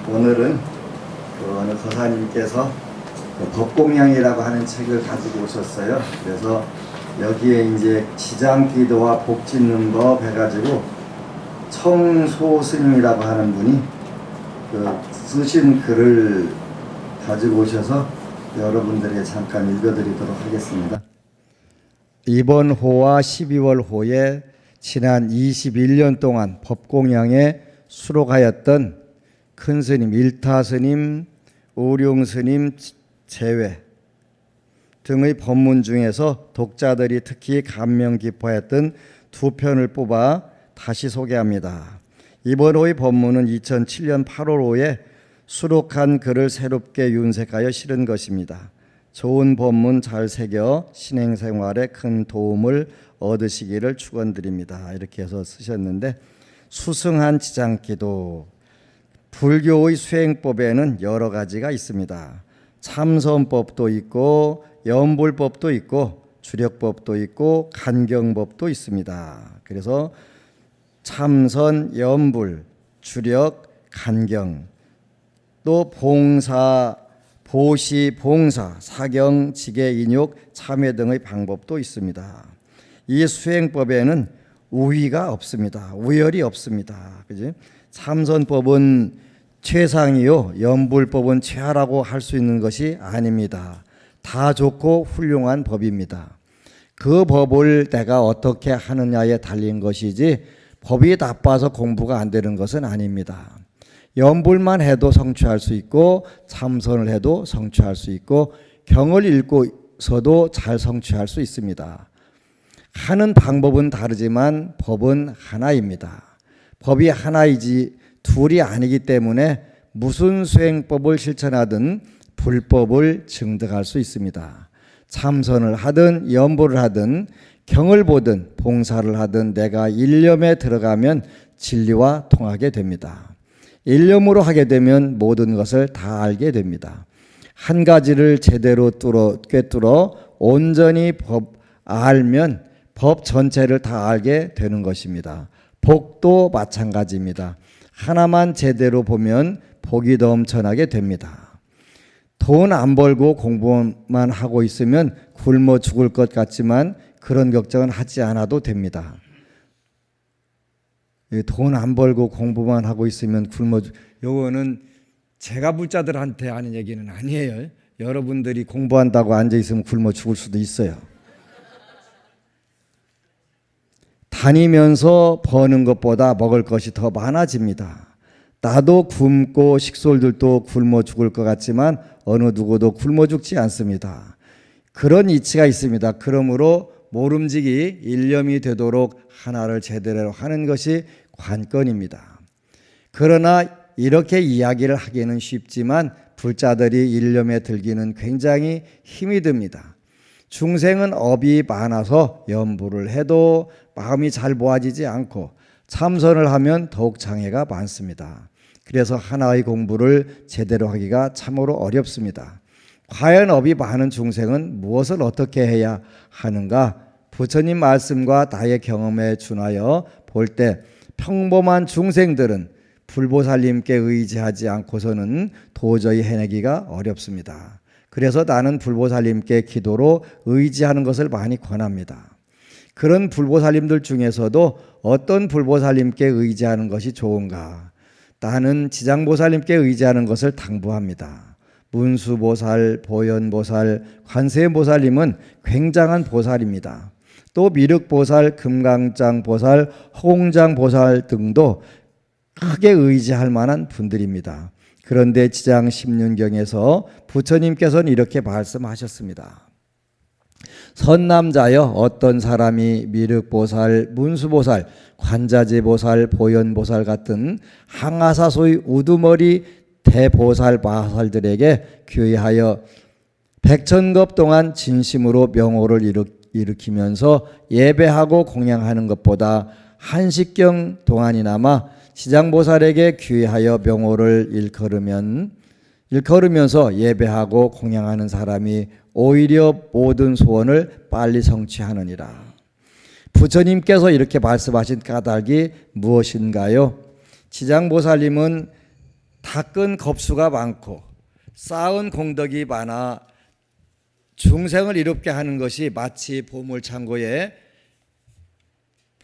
오늘은 어느 거사님께서 법공양이라고 하는 책을 가지고 오셨어요. 그래서 여기에 이제 지장기도와 복짓는 법 해가지고 청소스님이라고 하는 분이 쓰신 글을 가지고 오셔서 여러분들에게 잠깐 읽어드리도록 하겠습니다. 이번 호와 12월 호에 지난 21년 동안 법공양에 수록하였던 큰 스님, 일타스님, 오룡스님 제외 등의 법문 중에서 독자들이 특히 감명 깊어했던 두 편을 뽑아 다시 소개합니다. 이번 호의 법문은 2007년 8월 호에 수록한 글을 새롭게 윤색하여 실은 것입니다. 좋은 법문 잘 새겨 신행생활에 큰 도움을 얻으시기를 축원드립니다. 이렇게 해서 쓰셨는데, 수승한 지장기도, 불교의 수행법에는 여러 가지가 있습니다. 참선법도 있고 염불법도 있고 주력법도 있고 간경법도 있습니다. 그래서 참선, 염불, 주력, 간경, 또 봉사, 보시, 봉사, 사경, 지계, 인욕, 참회 등의 방법도 있습니다. 이 수행법에는 우위가 없습니다. 우열이 없습니다. 그지? 참선법은 최상이요, 염불법은 최하라고 할 수 있는 것이 아닙니다. 다 좋고 훌륭한 법입니다. 그 법을 내가 어떻게 하느냐에 달린 것이지 법이 나빠서 공부가 안 되는 것은 아닙니다. 염불만 해도 성취할 수 있고 참선을 해도 성취할 수 있고 경을 읽고서도 잘 성취할 수 있습니다. 하는 방법은 다르지만 법은 하나입니다. 법이 하나이지 둘이 아니기 때문에 무슨 수행법을 실천하든 불법을 증득할 수 있습니다. 참선을 하든 염불을 하든 경을 보든 봉사를 하든 내가 일념에 들어가면 진리와 통하게 됩니다. 일념으로 하게 되면 모든 것을 다 알게 됩니다. 한 가지를 제대로 꿰뚫어 온전히 알면 법 전체를 다 알게 되는 것입니다. 복도 마찬가지입니다. 하나만 제대로 보면 복이 넘쳐나게 됩니다. 돈 안 벌고 공부만 하고 있으면 굶어 죽을 것 같지만 그런 걱정은 하지 않아도 됩니다. 돈 안 벌고 공부만 하고 있으면 요거는 제가 불자들한테 하는 얘기는 아니에요. 여러분들이 공부한다고 앉아 있으면 굶어 죽을 수도 있어요. 다니면서 버는 것보다 먹을 것이 더 많아집니다. 나도 굶고 식솔들도 굶어 죽을 것 같지만 어느 누구도 굶어 죽지 않습니다. 그런 이치가 있습니다. 그러므로 모름지기 일념이 되도록 하나를 제대로 하는 것이 관건입니다. 그러나 이렇게 이야기를 하기는 쉽지만 불자들이 일념에 들기는 굉장히 힘이 듭니다. 중생은 업이 많아서 염불을 해도 마음이 잘 모아지지 않고 참선을 하면 더욱 장애가 많습니다. 그래서 하나의 공부를 제대로 하기가 참으로 어렵습니다. 과연 업이 많은 중생은 무엇을 어떻게 해야 하는가? 부처님 말씀과 나의 경험에 준하여 볼 때 평범한 중생들은 불보살님께 의지하지 않고서는 도저히 해내기가 어렵습니다. 그래서 나는 불보살님께 기도로 의지하는 것을 많이 권합니다. 그런 불보살님들 중에서도 어떤 불보살님께 의지하는 것이 좋은가? 나는 지장보살님께 의지하는 것을 당부합니다. 문수보살, 보현보살, 관세음보살님은 굉장한 보살입니다. 또 미륵보살, 금강장보살, 허공장보살 등도 크게 의지할 만한 분들입니다. 그런데 지장 십륜경에서 부처님께서는 이렇게 말씀하셨습니다. 선남자여, 어떤 사람이 미륵보살, 문수보살, 관자재보살, 보현보살 같은 항아사소의 우두머리 대보살 마살들에게 귀하여 백천급 동안 진심으로 명호를 일으키면서 예배하고 공양하는 것보다 한식경 동안이나마 지장보살에게 귀하여 명호를 일컬으면서 예배하고 공양하는 사람이 오히려 모든 소원을 빨리 성취하느니라. 부처님께서 이렇게 말씀하신 까닭이 무엇인가요? 지장보살님은 닦은 겁수가 많고 쌓은 공덕이 많아 중생을 이롭게 하는 것이 마치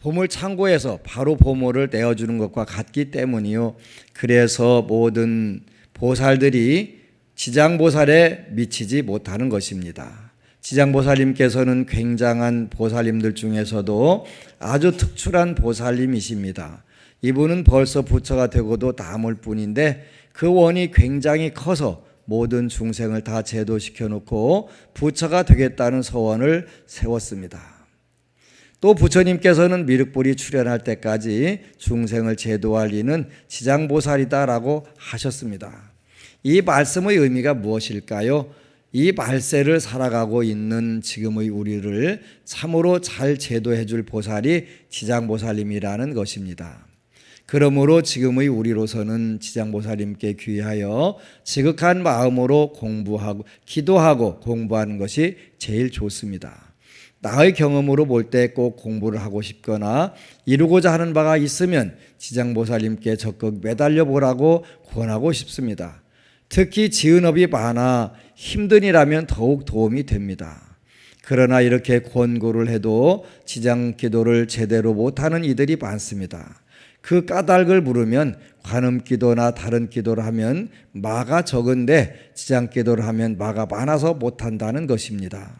보물창고에서 바로 보물을 내어주는 것과 같기 때문이요. 그래서 모든 보살들이 지장보살에 미치지 못하는 것입니다. 지장보살님께서는 굉장한 보살님들 중에서도 아주 특출한 보살님이십니다. 이분은 벌써 부처가 되고도 남을 뿐인데 그 원이 굉장히 커서 모든 중생을 다 제도시켜 놓고 부처가 되겠다는 서원을 세웠습니다. 또 부처님께서는 미륵불이 출현할 때까지 중생을 제도할 이는 지장보살이다라고 하셨습니다. 이 말씀의 의미가 무엇일까요? 이 말세를 살아가고 있는 지금의 우리를 참으로 잘 제도해 줄 보살이 지장보살님이라는 것입니다. 그러므로 지금의 우리로서는 지장보살님께 귀하여 지극한 마음으로 공부하고 기도하고 공부하는 것이 제일 좋습니다. 나의 경험으로 볼 때 꼭 공부를 하고 싶거나 이루고자 하는 바가 있으면 지장보살님께 적극 매달려 보라고 권하고 싶습니다. 특히 지은업이 많아 힘든 일하면 더욱 도움이 됩니다. 그러나 이렇게 권고를 해도 지장기도를 제대로 못하는 이들이 많습니다. 그 까닭을 물으면 관음기도나 다른 기도를 하면 마가 적은데 지장기도를 하면 마가 많아서 못한다는 것입니다.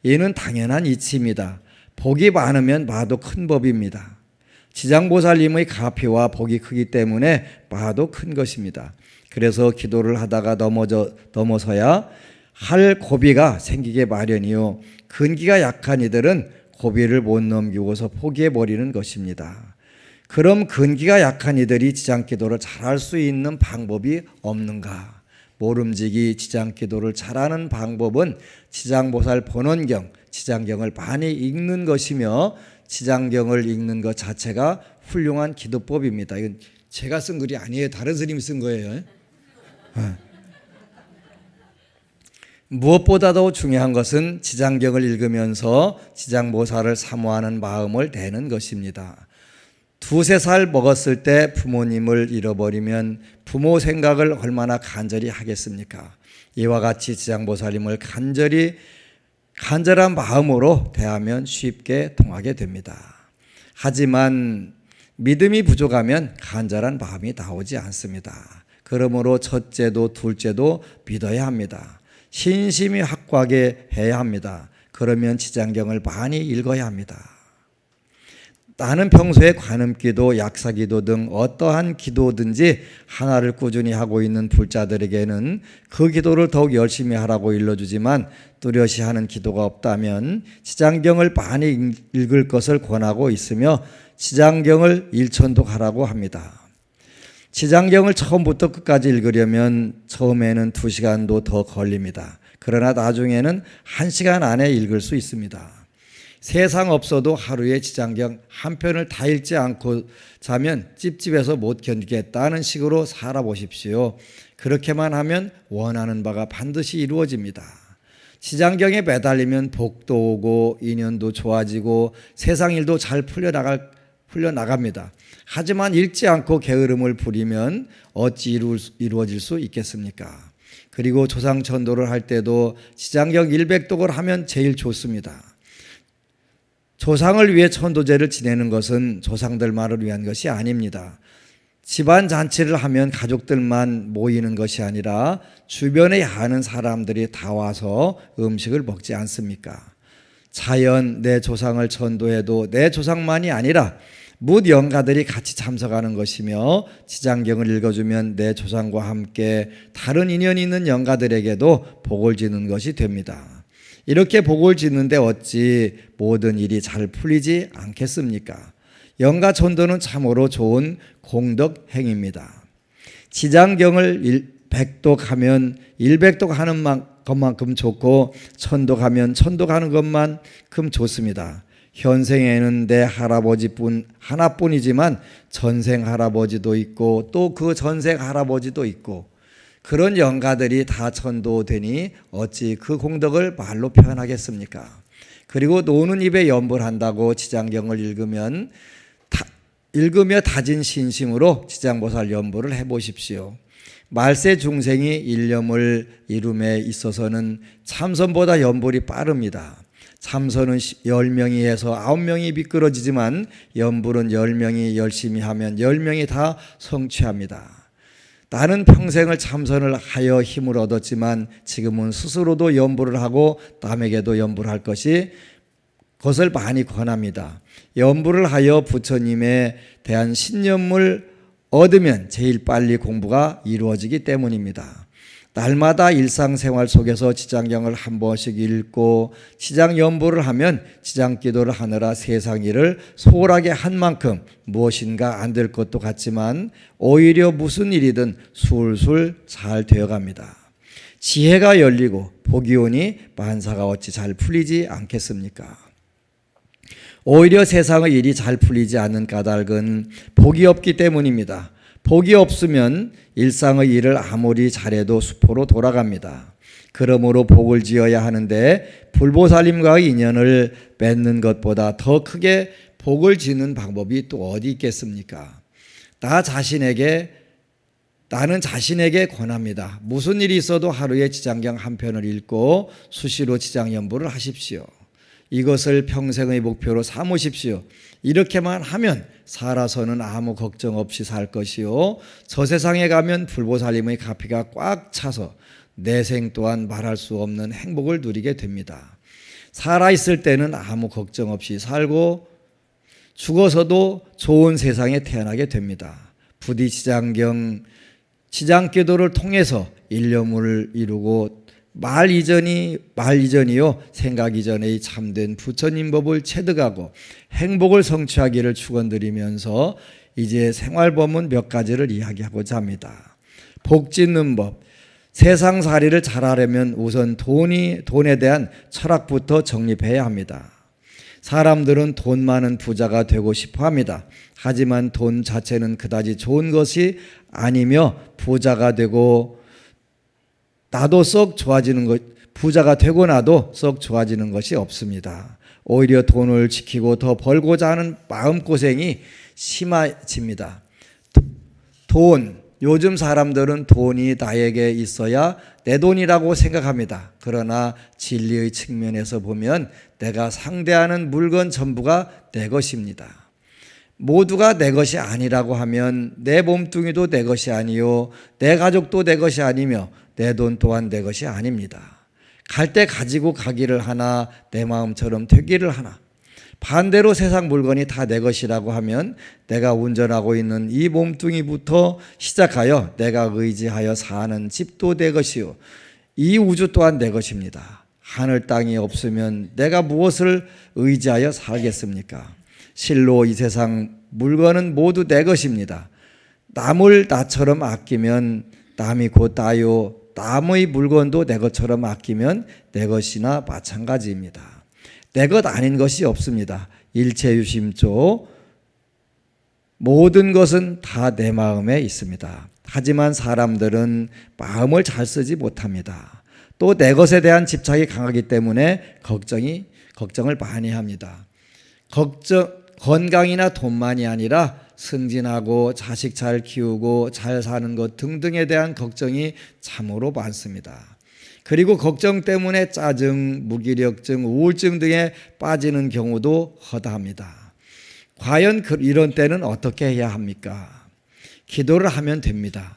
이는 당연한 이치입니다. 복이 많으면 마도 큰 법입니다. 지장보살님의 가피와 복이 크기 때문에 마도 큰 것입니다. 그래서 기도를 하다가 넘어서야 할 고비가 생기게 마련이요. 근기가 약한 이들은 고비를 못 넘기고서 포기해버리는 것입니다. 그럼 근기가 약한 이들이 지장기도를 잘할 수 있는 방법이 없는가? 모름지기 지장기도를 잘하는 방법은 지장보살 본원경, 지장경을 많이 읽는 것이며 지장경을 읽는 것 자체가 훌륭한 기도법입니다. 이건 제가 쓴 글이 아니에요. 다른 스님이 쓴 거예요. 무엇보다도 중요한 것은 지장경을 읽으면서 지장보살을 사모하는 마음을 내는 것입니다. 2-3살 먹었을 때 부모님을 잃어버리면 부모 생각을 얼마나 간절히 하겠습니까? 이와 같이 지장보살님을 간절한 마음으로 대하면 쉽게 통하게 됩니다. 하지만 믿음이 부족하면 간절한 마음이 나오지 않습니다. 그러므로 첫째도 둘째도 믿어야 합니다. 신심이 확고하게 해야 합니다. 그러면 지장경을 많이 읽어야 합니다. 나는 평소에 관음기도, 약사기도 등 어떠한 기도든지 하나를 꾸준히 하고 있는 불자들에게는 그 기도를 더욱 열심히 하라고 일러주지만 뚜렷이 하는 기도가 없다면 지장경을 많이 읽을 것을 권하고 있으며 지장경을 일천독하라고 합니다. 지장경을 처음부터 끝까지 읽으려면 처음에는 2시간도 더 걸립니다. 그러나 나중에는 1시간 안에 읽을 수 있습니다. 세상 없어도 하루에 지장경 한 편을 다 읽지 않고 자면 찝찝해서 못 견디겠다는 식으로 살아보십시오. 그렇게만 하면 원하는 바가 반드시 이루어집니다. 지장경에 매달리면 복도 오고 인연도 좋아지고 세상 일도 잘 풀려나갑니다. 하지만 읽지 않고 게으름을 부리면 어찌 이루어질 수 있겠습니까? 그리고 조상천도를 할 때도 지장경 100독을 하면 제일 좋습니다. 조상을 위해 천도제를 지내는 것은 조상들만을 위한 것이 아닙니다. 집안 잔치를 하면 가족들만 모이는 것이 아니라 주변에 아는 사람들이 다 와서 음식을 먹지 않습니까? 자연 내 조상을 천도해도 내 조상만이 아니라 묻 영가들이 같이 참석하는 것이며 지장경을 읽어주면 내 조상과 함께 다른 인연이 있는 영가들에게도 복을 짓는 것이 됩니다. 이렇게 복을 짓는데 어찌 모든 일이 잘 풀리지 않겠습니까? 영가천도는 참으로 좋은 공덕 행위입니다. 지장경을 100독하면 100독 하는 것만큼 좋고 천독하면 천독하는 것만큼 좋습니다. 현생에는 내 할아버지뿐 하나뿐이지만 전생 할아버지도 있고 또 그 전생 할아버지도 있고 그런 영가들이 다 천도되니 어찌 그 공덕을 말로 표현하겠습니까? 그리고 노는 입에 염불한다고 지장경을 읽으며 다진 신심으로 지장보살 염불을 해보십시오. 말세 중생이 일념을 이룸에 있어서는 참선보다 연불이 빠릅니다. 참선은 10명이 해서 9명이 미끄러지지만 연불은 10명이 열심히 하면 10명이 다 성취합니다. 나는 평생을 참선을 하여 힘을 얻었지만 지금은 스스로도 연불을 하고 남에게도 연불할 것을 많이 권합니다. 연불을 하여 부처님에 대한 신념을 얻으면 제일 빨리 공부가 이루어지기 때문입니다. 날마다 일상생활 속에서 지장경을 한 번씩 읽고 지장연보를 하면 지장기도를 하느라 세상 일을 소홀하게 한 만큼 무엇인가 안 될 것도 같지만 오히려 무슨 일이든 술술 잘 되어갑니다. 지혜가 열리고 복이 오니 만사가 어찌 잘 풀리지 않겠습니까? 오히려 세상의 일이 잘 풀리지 않는 까닭은 복이 없기 때문입니다. 복이 없으면 일상의 일을 아무리 잘해도 수포로 돌아갑니다. 그러므로 복을 지어야 하는데 불보살님과의 인연을 맺는 것보다 더 크게 복을 지는 방법이 또 어디 있겠습니까? 나는 자신에게 권합니다. 무슨 일이 있어도 하루에 지장경 한 편을 읽고 수시로 지장연보를 하십시오. 이것을 평생의 목표로 삼으십시오. 이렇게만 하면 살아서는 아무 걱정 없이 살 것이요, 저 세상에 가면 불보살님의 가피가 꽉 차서 내생 또한 말할 수 없는 행복을 누리게 됩니다. 살아있을 때는 아무 걱정 없이 살고 죽어서도 좋은 세상에 태어나게 됩니다. 부디 지장기도를 통해서 일념을 이루고 말 이전이요 생각 이전의 참된 부처님 법을 체득하고 행복을 성취하기를 축원드리면서 이제 생활법문 몇 가지를 이야기하고자 합니다. 복 짓는 법. 세상살이를 잘하려면 우선 돈에 대한 철학부터 정립해야 합니다. 사람들은 돈 많은 부자가 되고 싶어 합니다. 하지만 돈 자체는 그다지 좋은 것이 아니며 부자가 되고 나도 썩 좋아지는 것, 부자가 되고 나도 썩 좋아지는 것이 없습니다. 오히려 돈을 지키고 더 벌고자 하는 마음고생이 심해집니다. 요즘 사람들은 돈이 나에게 있어야 내 돈이라고 생각합니다. 그러나 진리의 측면에서 보면 내가 상대하는 물건 전부가 내 것입니다. 모두가 내 것이 아니라고 하면 내 몸뚱이도 내 것이 아니요, 내 가족도 내 것이 아니며 내 돈 또한 내 것이 아닙니다. 갈 때 가지고 가기를 하나 내 마음처럼 되기를 하나. 반대로 세상 물건이 다 내 것이라고 하면 내가 운전하고 있는 이 몸뚱이부터 시작하여 내가 의지하여 사는 집도 내 것이요, 이 우주 또한 내 것입니다. 하늘 땅이 없으면 내가 무엇을 의지하여 살겠습니까? 실로 이 세상 물건은 모두 내 것입니다. 남을 나처럼 아끼면 남이 곧 나요, 남의 물건도 내 것처럼 아끼면 내 것이나 마찬가지입니다. 내 것 아닌 것이 없습니다. 일체유심조, 모든 것은 다 내 마음에 있습니다. 하지만 사람들은 마음을 잘 쓰지 못합니다. 또 내 것에 대한 집착이 강하기 때문에 걱정을 많이 합니다. 건강이나 돈만이 아니라 승진하고 자식 잘 키우고 잘 사는 것 등등에 대한 걱정이 참으로 많습니다. 그리고 걱정 때문에 짜증, 무기력증, 우울증 등에 빠지는 경우도 허다합니다. 과연 이런 때는 어떻게 해야 합니까? 기도를 하면 됩니다.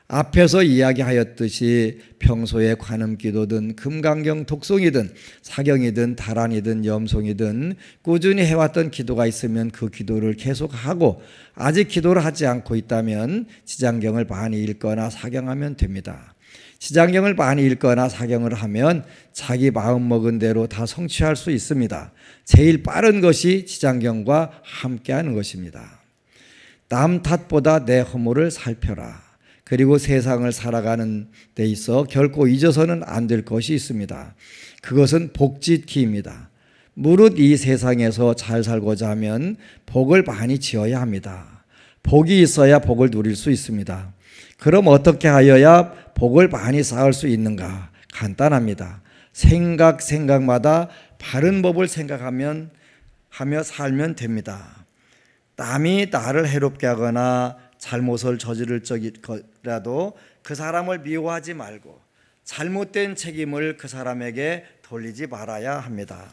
앞에서 이야기하였듯이 평소에 관음기도든 금강경 독송이든 사경이든 다란이든 염송이든 꾸준히 해왔던 기도가 있으면 그 기도를 계속하고, 아직 기도를 하지 않고 있다면 지장경을 많이 읽거나 사경하면 됩니다. 지장경을 많이 읽거나 사경을 하면 자기 마음먹은 대로 다 성취할 수 있습니다. 제일 빠른 것이 지장경과 함께하는 것입니다. 남 탓보다 내 허물을 살펴라. 그리고 세상을 살아가는 데 있어 결코 잊어서는 안 될 것이 있습니다. 그것은 복짓기입니다. 무릇 이 세상에서 잘 살고자 하면 복을 많이 지어야 합니다. 복이 있어야 복을 누릴 수 있습니다. 그럼 어떻게 하여야 복을 많이 쌓을 수 있는가? 간단합니다. 생각마다 바른 법을 생각하며 살면 됩니다. 남이 나를 해롭게 하거나 잘못을 저지를 적이라도 그 사람을 미워하지 말고 잘못된 책임을 그 사람에게 돌리지 말아야 합니다.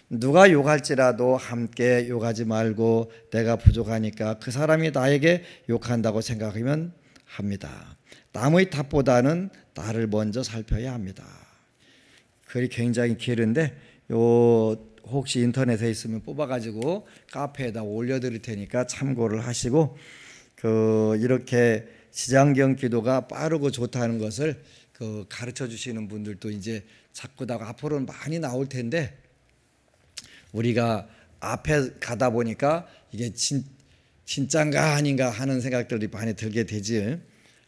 누가 욕할지라도 함께 욕하지 말고 내가 부족하니까 그 사람이 나에게 욕한다고 생각하면 합니다. 남의 탓보다는 나를 먼저 살펴야 합니다. 글이 굉장히 길은데 혹시 인터넷에 있으면 뽑아가지고 카페에다 올려드릴 테니까 참고를 하시고 이렇게 지장경 기도가 빠르고 좋다는 것을 가르쳐 주시는 분들도 이제 자꾸다가 앞으로는 많이 나올 텐데 우리가 앞에 가다 보니까 이게 진짠가 아닌가 하는 생각들이 많이 들게 되지.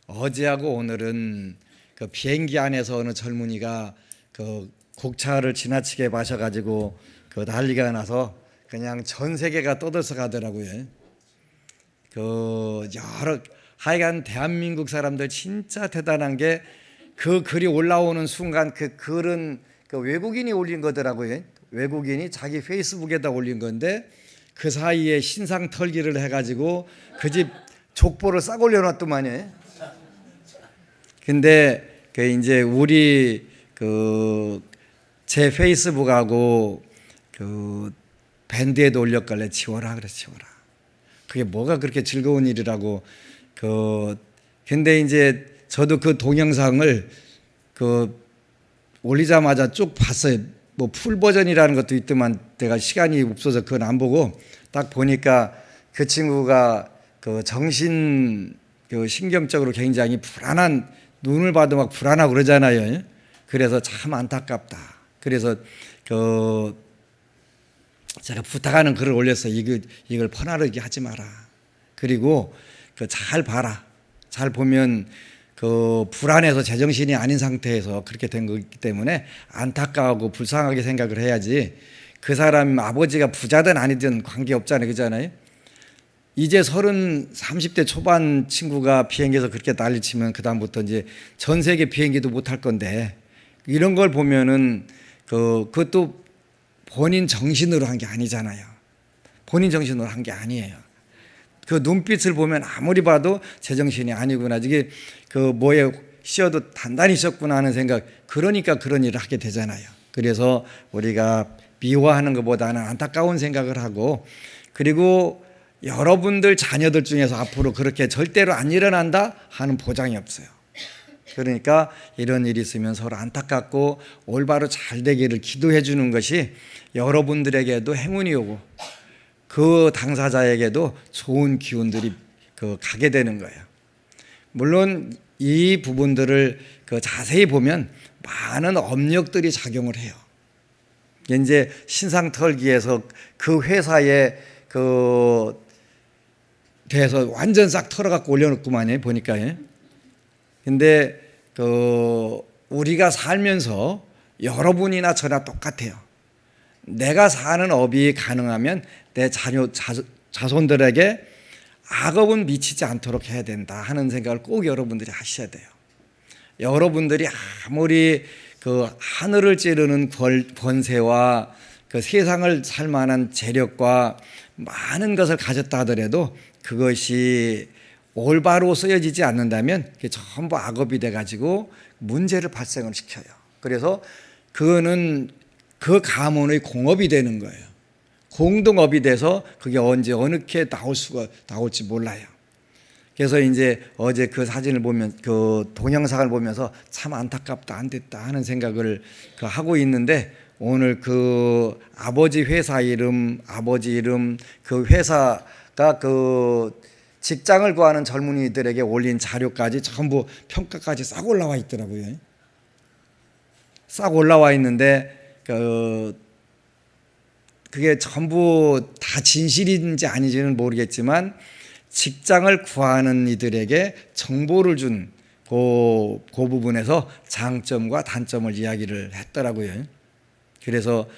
어제하고 오늘은 그 비행기 안에서 어느 젊은이가 그 곡차를 지나치게 마셔가지고 그 난리가 나서 그냥 전 세계가 떠들썩하더라고요. 하여간 대한민국 사람들 진짜 대단한 게 그 글이 올라오는 순간 그 글은 그 외국인이 올린 거더라고요. 외국인이 자기 페이스북에다 올린 건데 그 사이에 신상 털기를 해가지고 그 집 족보를 싹 올려놨더만요. 근데 이제 우리 제 페이스북하고 밴드에도 올렸길래 지워라 그래 지워라. 그게 뭐가 그렇게 즐거운 일이라고. 근데 이제 저도 그 동영상을 올리자마자 쭉 봤어요. 뭐 풀 버전이라는 것도 있더만 내가 시간이 없어서 그건 안 보고 딱 보니까 그 친구가 신경적으로 굉장히 불안한, 눈을 봐도 막 불안하고 그러잖아요. 그래서 참 안타깝다. 그래서 제가 부탁하는 글을 올렸어요. 이걸 퍼나르게 하지 마라. 그리고 잘 봐라. 잘 보면 불안해서 제정신이 아닌 상태에서 그렇게 된 거기 때문에 안타까워하고 불쌍하게 생각을 해야지. 그 사람 아버지가 부자든 아니든 관계없잖아요. 그잖아요. 이제 30대 초반 친구가 비행기에서 그렇게 난리치면 그다음부터 이제 전 세계 비행기도 못 할 건데, 이런 걸 보면은 그것도 본인 정신으로 한 게 아니잖아요. 본인 정신으로 한 게 아니에요. 그 눈빛을 보면 아무리 봐도 제정신이 아니구나. 이게 뭐에 씌어도 단단히 씌었구나 하는 생각. 그러니까 그런 일을 하게 되잖아요. 그래서 우리가 미워하는 것보다는 안타까운 생각을 하고, 그리고 여러분들 자녀들 중에서 앞으로 그렇게 절대로 안 일어난다 하는 보장이 없어요. 그러니까 이런 일이 있으면 서로 안타깝고 올바로 잘 되기를 기도해 주는 것이 여러분들에게도 행운이 오고 그 당사자에게도 좋은 기운들이 가게 되는 거예요. 물론 이 부분들을 자세히 보면 많은 업력들이 작용을 해요. 이제 신상 털기에서 그 회사에 대해서 완전 싹 털어갖고 올려놓고만요, 보니까요. 근데 우리가 살면서 여러분이나 저나 똑같아요. 내가 사는 업이 가능하면 내 자손들에게 악업은 미치지 않도록 해야 된다 하는 생각을 꼭 여러분들이 하셔야 돼요. 여러분들이 아무리 하늘을 찌르는 권세와 세상을 살 만한 재력과 많은 것을 가졌다 하더라도 그것이 올바로 쓰여지지 않는다면 그게 전부 악업이 돼가지고 문제를 발생을 시켜요. 그래서 그거는 그 가문의 공업이 되는 거예요. 공동업이 돼서 그게 언제 어느 게 나올지 몰라요. 그래서 이제 어제 그 사진을 보면 동영상을 보면서 참 안타깝다, 안 됐다 하는 생각을 하고 있는데, 오늘 아버지 회사 이름, 아버지 이름, 그 회사가 직장을 구하는 젊은이들에게 올린 자료까지 전부 평가까지 싹 올라와 있더라고요. 싹 올라와 있는데 그게 전부 다 진실인지 아닌지는 모르겠지만 직장을 구하는 이들에게 정보를 준 그 부분에서 장점과 단점을 이야기를 했더라고요. 그래서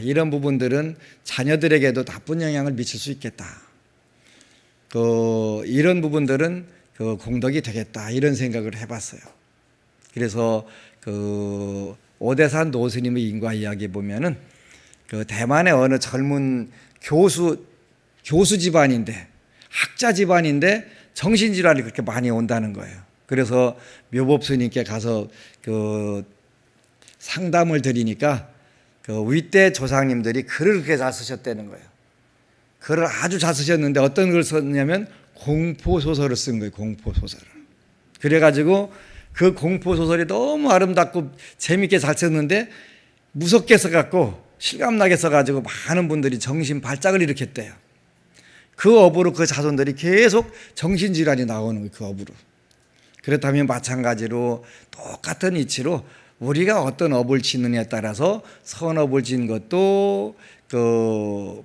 이런 부분들은 자녀들에게도 나쁜 영향을 미칠 수 있겠다. 이런 부분들은 공덕이 되겠다, 이런 생각을 해봤어요. 그래서 오대산 노스님의 인과 이야기 보면은 대만의 어느 젊은 교수 집안인데, 학자 집안인데 정신질환이 그렇게 많이 온다는 거예요. 그래서 묘법스님께 가서 그 상담을 드리니까 그 윗대 조상님들이 글을 그렇게 잘 쓰셨다는 거예요. 글을 아주 잘 쓰셨는데 어떤 글을 썼냐면 공포소설을 쓴 거예요. 공포소설을. 그래가지고 그 공포소설이 너무 아름답고 재밌게 잘 썼는데 무섭게 써갖고 실감나게 써가지고 많은 분들이 정신 발작을 일으켰대요. 그 업으로 그 자손들이 계속 정신질환이 나오는 거예요. 그 업으로. 그렇다면 마찬가지로 똑같은 이치로 우리가 어떤 업을 짓느냐에 따라서 선업을 짓는 것도 그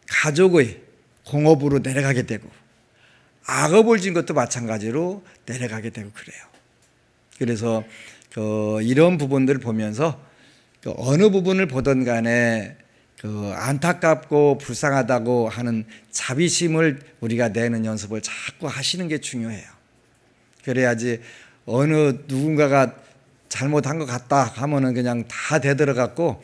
가족의 공업으로 내려가게 되고 악업을 짓는 것도 마찬가지로 내려가게 되고 그래요. 그래서 이런 부분들을 보면서 어느 부분을 보든 간에 안타깝고 불쌍하다고 하는 자비심을 우리가 내는 연습을 자꾸 하시는 게 중요해요. 그래야지 어느 누군가가 잘못한 것 같다 하면은 그냥 다 되들어갖고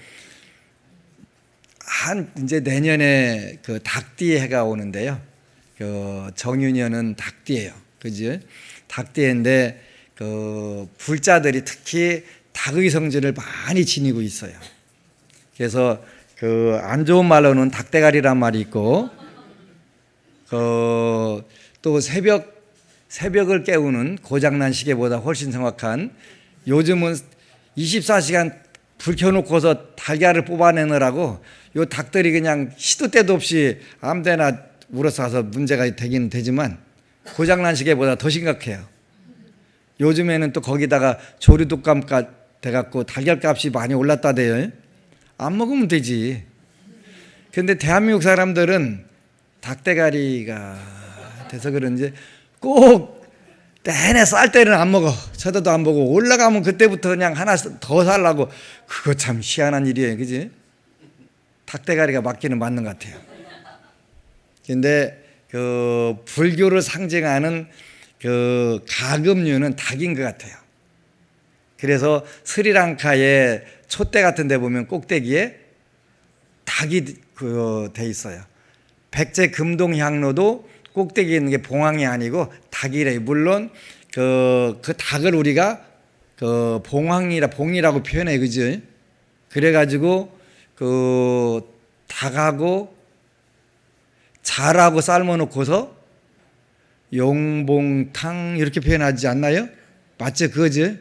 이제 내년에 그 닭띠 해가 오는데요. 정유년은 닭띠예요. 그지? 닭띠인데 불자들이 특히 닭의 성질을 많이 지니고 있어요. 그래서 안 좋은 말로는 닭대가리란 말이 있고 또 새벽을 깨우는 고장난 시계보다 훨씬 정확한 요즘은 24시간 불 켜놓고서 달걀을 뽑아내느라고 요 닭들이 그냥 시도 때도 없이 아무데나 물어서 가서 문제가 되기는 되지만 고장난 시계보다 더 심각해요. 요즘에는 또 거기다가 조류독감까지 돼갖고 달걀값이 많이 올랐다대요. 안 먹으면 되지. 근데 대한민국 사람들은 닭대가리가 돼서 그런지 꼭 내내 쌀 때는 안 먹어. 쳐다도 안 보고 올라가면 그때부터 그냥 하나 더 살라고. 그거 참 희한한 일이에요. 그지? 닭대가리가 맞기는 맞는 것 같아요. 근데 불교를 상징하는 가금류는 닭인 것 같아요. 그래서 스리랑카의 촛대 같은 데 보면 꼭대기에 닭이 돼 있어요. 백제 금동향로도 꼭대기에 있는 게 봉황이 아니고 닭이래요. 물론 그 닭을 우리가 봉이라고 표현해요. 그죠? 그래가지고 닭하고 잘하고 삶아놓고서 용봉탕 이렇게 표현하지 않나요? 맞죠? 그거죠?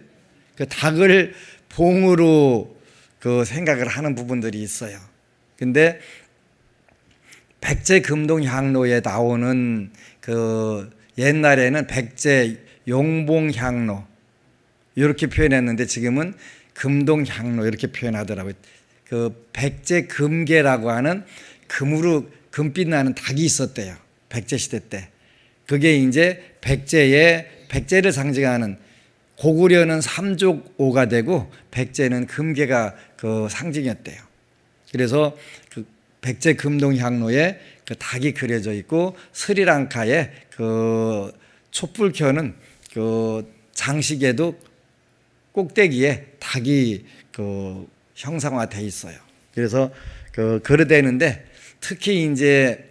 그 닭을 봉으로 생각을 하는 부분들이 있어요. 근데 백제 금동향로에 나오는 옛날에는 백제 용봉향로 이렇게 표현했는데 지금은 금동향로 이렇게 표현하더라고요. 백제 금계라고 하는 금빛 나는 닭이 있었대요. 백제 시대 때. 그게 이제 백제를 상징하는 고구려는 삼족오가 되고 백제는 금계가 상징이었대요. 그래서 백제 금동향로에 닭이 그려져 있고 스리랑카에 촛불 켜는 장식에도 꼭대기에 닭이 형상화되어 있어요. 그래서 그러되는데 특히 이제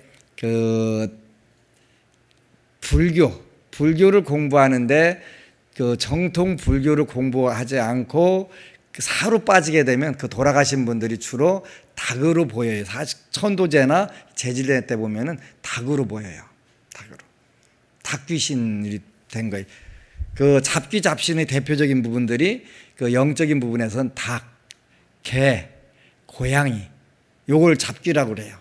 불교를 공부하는데 정통 불교를 공부하지 않고 사로 빠지게 되면 돌아가신 분들이 주로 닭으로 보여요. 천도제나 제질례 때 보면은 닭으로 보여요. 닭으로. 닭 귀신이 된 거예요. 잡귀 잡신의 대표적인 부분들이 영적인 부분에서는 닭, 개, 고양이 요걸 잡귀라고 그래요.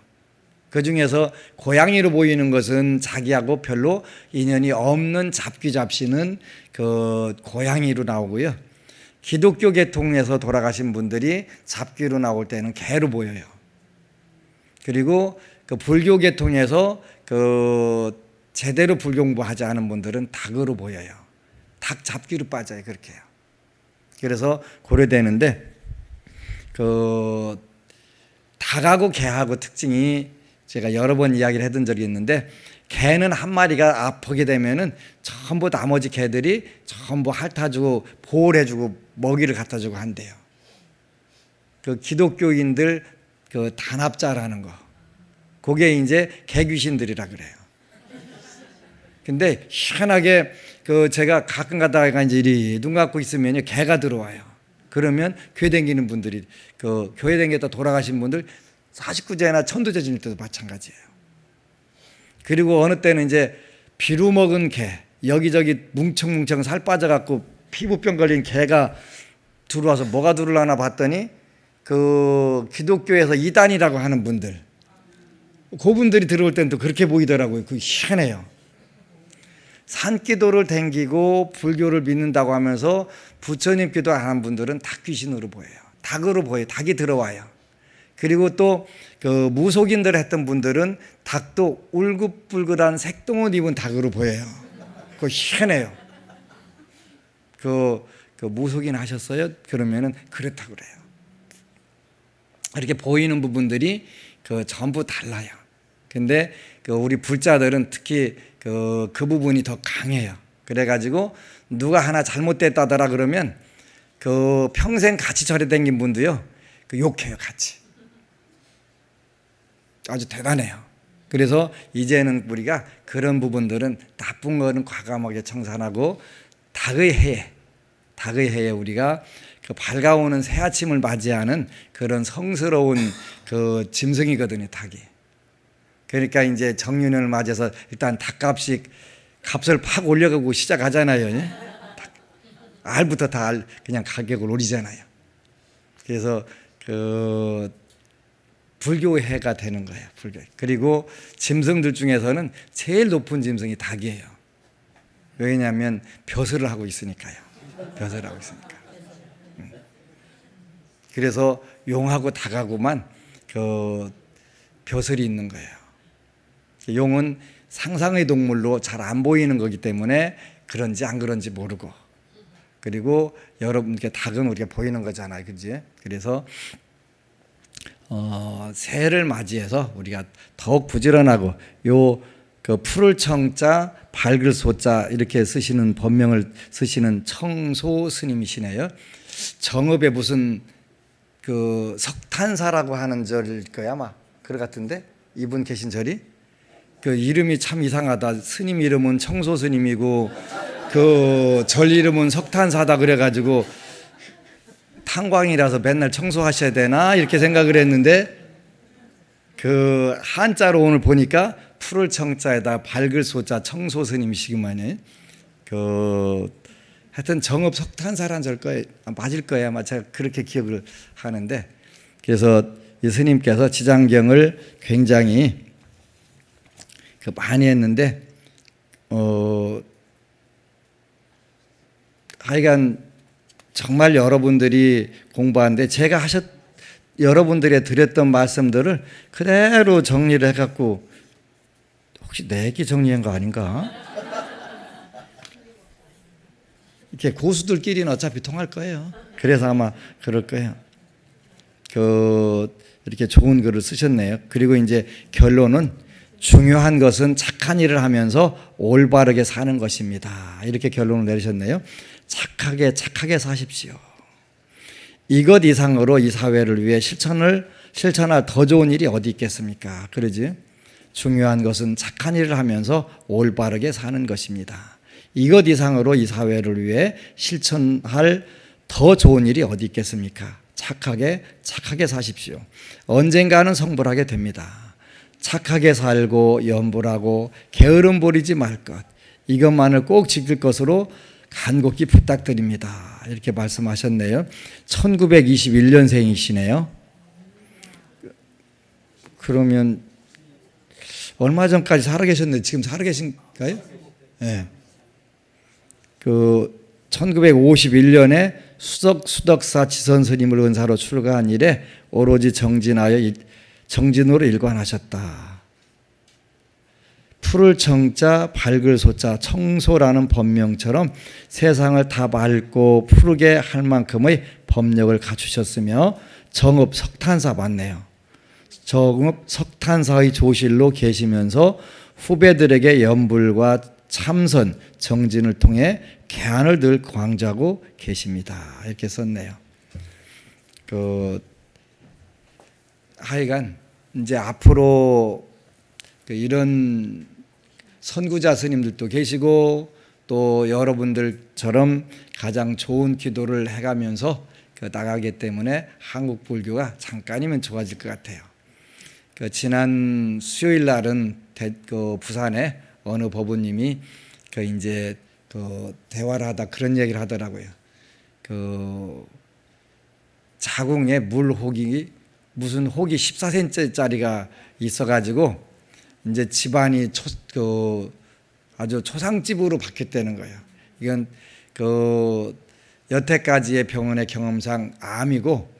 그 중에서 고양이로 보이는 것은 자기하고 별로 인연이 없는 잡귀 잡신은 고양이로 나오고요. 기독교 계통에서 돌아가신 분들이 잡귀로 나올 때는 개로 보여요. 그리고 불교 계통에서 제대로 불교 공부하지 않은 분들은 닭으로 보여요. 닭 잡귀로 빠져요. 그렇게 해요. 그래서 고려되는데 닭하고 개하고 특징이 제가 여러 번 이야기를 해둔 적이 있는데 개는 한 마리가 아프게 되면은 전부 나머지 개들이 전부 핥아주고 보호를 해주고 먹이를 갖다주고 한대요. 기독교인들 단합자라는 거, 그게 이제 개귀신들이라 그래요. 근데 희한하게 제가 가끔 가다가 이제 이리 눈 감고 있으면요 개가 들어와요. 그러면 교회 다니는 분들이 교회 다니다 돌아가신 분들 49제나 천도제 지낼 때도 마찬가지예요. 그리고 어느 때는 이제 비루 먹은 개, 여기저기 뭉청뭉청 살 빠져갖고 피부병 걸린 개가 들어와서 뭐가 들어오려나 봤더니 기독교에서 이단이라고 하는 분들, 그분들이 들어올 때는 또 그렇게 보이더라고요. 희한해요. 산기도를 댕기고 불교를 믿는다고 하면서 부처님 기도 안 하는 분들은 다 귀신으로 보여요. 닭으로 보여요. 닭이 들어와요. 그리고 또 무속인들 했던 분들은 닭도 울긋불긋한 색동옷 입은 닭으로 보여요. 그거 희한해요. 무속인 하셨어요? 그러면은 그렇다고 그래요. 이렇게 보이는 부분들이 전부 달라요. 근데 우리 불자들은 특히 그 부분이 더 강해요. 그래가지고 누가 하나 잘못됐다더라 그러면 평생 같이 절에 댕긴 분도요 욕해요. 같이. 아주 대단해요. 그래서 이제는 우리가 그런 부분들은 나쁜 거는 과감하게 청산하고 닭의 해에 우리가 밝아오는 새 아침을 맞이하는 그런 성스러운 짐승이거든요, 닭이. 그러니까 이제 정윤을 맞아서 일단 값을 팍 올려가고 시작하잖아요. 알부터 다 그냥 가격을 올리잖아요. 그래서 불교의 해가 되는 거예요. 불교. 그리고 짐승들 중에서는 제일 높은 짐승이 닭이에요. 왜냐하면 벼슬을 하고 있으니까요. 벼슬을 하고 있으니까. 그래서 용하고 닭하고만 벼슬이 있는 거예요. 용은 상상의 동물로 잘 안 보이는 거기 때문에 그런지 안 그런지 모르고, 그리고 여러분께 닭은 우리가 보이는 거잖아요, 그지? 그래서 새해를 맞이해서 우리가 더욱 부지런하고 푸를 청자 밝을 소자 이렇게 쓰시는 법명을 쓰시는 청소 스님이시네요. 정읍에 무슨 석탄사라고 하는 절일 거야 아마. 그럴 같은데 이분 계신 절이 이름이 참 이상하다. 스님 이름은 청소 스님이고 절 이름은 석탄사다 그래가지고 탄광이라서 맨날 청소하셔야 되나 이렇게 생각을 했는데 한자로 오늘 보니까 푸를 청자에다 밝을 소자 청소 스님이시구만요. 하여튼 정읍 석탄사란 절 거예요. 맞을 거예요. 아마 제가 그렇게 기억을 하는데, 그래서 이 스님께서 지장경을 굉장히 많이 했는데 하여간 정말 여러분들이 공부하는데 제가 여러분들이 드렸던 말씀들을 그대로 정리를 해갖고, 혹시 내 얘기 정리한 거 아닌가? 이렇게 고수들끼리는 어차피 통할 거예요. 그래서 아마 그럴 거예요. 이렇게 좋은 글을 쓰셨네요. 그리고 이제 결론은 중요한 것은 착한 일을 하면서 올바르게 사는 것입니다. 이렇게 결론을 내리셨네요. 착하게 사십시오. 이것 이상으로 이 사회를 위해 실천할 더 좋은 일이 어디 있겠습니까? 그러지? 중요한 것은 착한 일을 하면서 올바르게 사는 것입니다. 이것 이상으로 이 사회를 위해 실천할 더 좋은 일이 어디 있겠습니까? 착하게 사십시오. 언젠가는 성불하게 됩니다. 착하게 살고 염불하고 게으름 부리지 말 것, 이것만을 꼭 지킬 것으로 간곡히 부탁드립니다. 이렇게 말씀하셨네요. 1921년생이시네요. 그러면 얼마 전까지 살아계셨는데 지금 살아계신가요? 네. 1951년에 수덕사 지선스님을 은사로 출가한 이래 오로지 정진으로 일관하셨다. 푸를 청자 밝을 소자 청소라는 법명처럼 세상을 다 맑고 푸르게 할 만큼의 법력을 갖추셨으며 정읍 석탄사 맞네요. 정읍 석탄사의 조실로 계시면서 후배들에게 염불과 참선, 정진을 통해 개안을 늘 광자고 계십니다. 이렇게 썼네요. 하여간 이제 앞으로 이런 선구자 스님들도 계시고 또 여러분들처럼 가장 좋은 기도를 해가면서 나가기 때문에 한국 불교가 잠깐이면 좋아질 것 같아요. 지난 수요일 날은 부산에 어느 법우님이 이제 대화를 하다 그런 얘기를 하더라고요. 자궁에 물혹이 무슨 혹이 14cm짜리가 있어가지고 이제 집안이 아주 초상집으로 바뀌었다는 거예요. 이건 여태까지의 병원의 경험상 암이고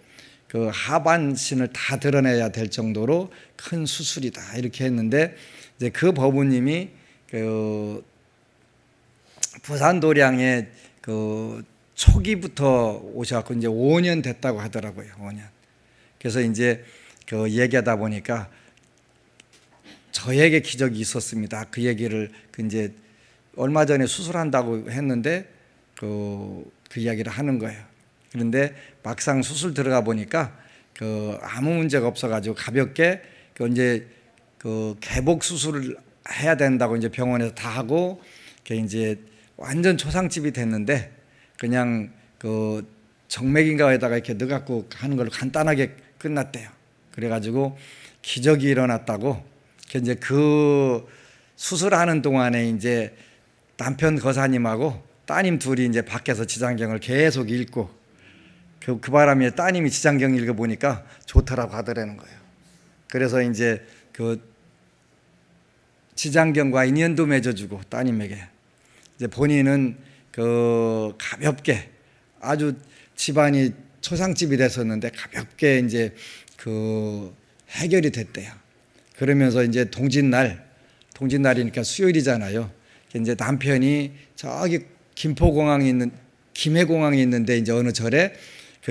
하반신을 다 드러내야 될 정도로 큰 수술이다 이렇게 했는데, 이제 그 법우님이 부산 도량에 초기부터 오셔갖고 이제 5년 됐다고 하더라고요. 5년. 그래서 이제 얘기하다 보니까 저에게 기적이 있었습니다. 그 얘기를 이제 얼마 전에 수술한다고 했는데 그 이야기를 하는 거예요. 그런데 막상 수술 들어가 보니까 아무 문제가 없어가지고 가볍게 이제 개복 수술을 해야 된다고 이제 병원에서 다 하고 이제 완전 초상집이 됐는데 그냥 정맥인가에다가 이렇게 넣어갖고 하는 걸로 간단하게 끝났대요. 그래가지고 기적이 일어났다고. 이제 그 수술하는 동안에 이제 남편 거사님하고 따님 둘이 이제 밖에서 지장경을 계속 읽고 그 바람에 따님이 지장경 읽어보니까 좋더라고 하더라는 거예요. 그래서 이제 지장경과 인연도 맺어주고 따님에게 이제 본인은 가볍게 아주 집안이 초상집이 됐었는데 가볍게 이제 해결이 됐대요. 그러면서 이제 동짓날이니까 수요일이잖아요. 이제 남편이 저기 김해공항에 있는데 이제 어느 절에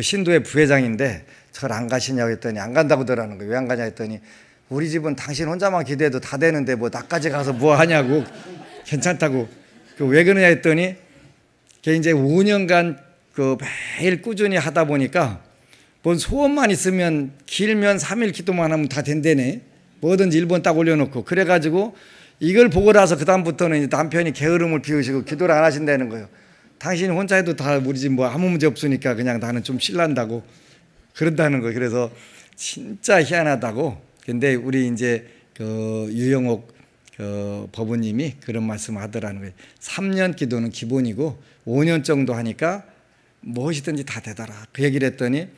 신도의 부회장인데 절 안 가시냐고 했더니 안 간다고 하더라는 거예요. 왜 안 가냐 했더니 우리 집은 당신 혼자만 기도해도 다 되는데 뭐 나까지 가서 뭐 하냐고. 괜찮다고. 왜 그러냐 했더니 이제 5년간 매일 꾸준히 하다 보니까 뭔 소원만 있으면 길면 3일 기도만 하면 다 된다네. 뭐든지 1번 딱 올려놓고. 그래가지고 이걸 보고 나서 그다음부터는 이제 남편이 게으름을 피우시고 기도를 안 하신다는 거예요. 당신이 혼자 해도 다 우리 집 뭐 아무 문제 없으니까 그냥 나는 좀 쉴란다고 그런다는 거예요. 그래서 진짜 희한하다고. 근데 우리 이제 유영옥 법우님이 그런 말씀 하더라는 거예요. 3년 기도는 기본이고 5년 정도 하니까 무엇이든지 다 되더라. 그 얘기를 했더니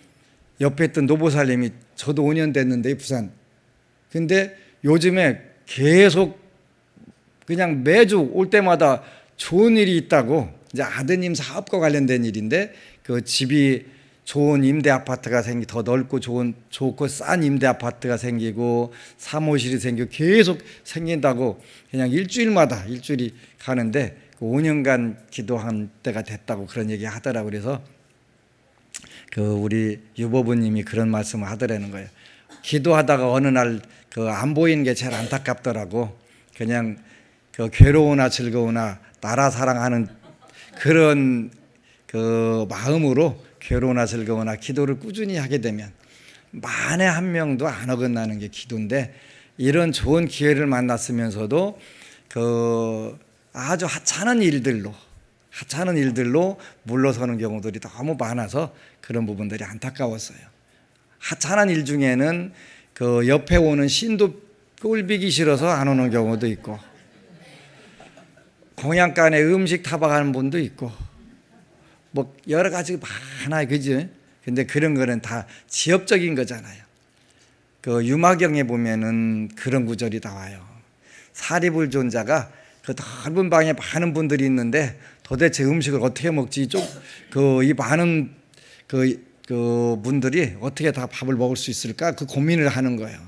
옆에 있던 노보살님이 저도 5년 됐는데 부산. 근데 요즘에 계속 그냥 매주 올 때마다 좋은 일이 있다고. 이제 아드님 사업과 관련된 일인데 집이 좋은 임대 아파트가 더 넓고 좋고 싼 임대 아파트가 생기고 사무실이 생기고 계속 생긴다고. 그냥 일주일이 가는데 5년간 기도한 때가 됐다고 그런 얘기 하더라고. 그래서 우리 유법우님이 그런 말씀을 하더라는 거예요. 기도하다가 어느 날 안 보이는 게 제일 안타깝더라고. 그냥 괴로우나 즐거우나 나라 사랑하는 그런 마음으로 괴로우나 즐거우나 기도를 꾸준히 하게 되면 만에 한 명도 안 어긋나는 게 기도인데, 이런 좋은 기회를 만났으면서도 아주 하찮은 일들로 물러서는 경우들이 너무 많아서 그런 부분들이 안타까웠어요. 하찮은 일 중에는 옆에 오는 신도 꼴비기 싫어서 안 오는 경우도 있고, 공양간에 음식 타박하는 분도 있고, 뭐 여러 가지 많아요, 그죠? 근데 그런 거는 다 지역적인 거잖아요. 유마경에 보면은 그런 구절이 나와요. 사리불존자가 넓은 방에 많은 분들이 있는데 도대체 음식을 어떻게 먹지? 이 많은 분들이 어떻게 다 밥을 먹을 수 있을까? 그 고민을 하는 거예요.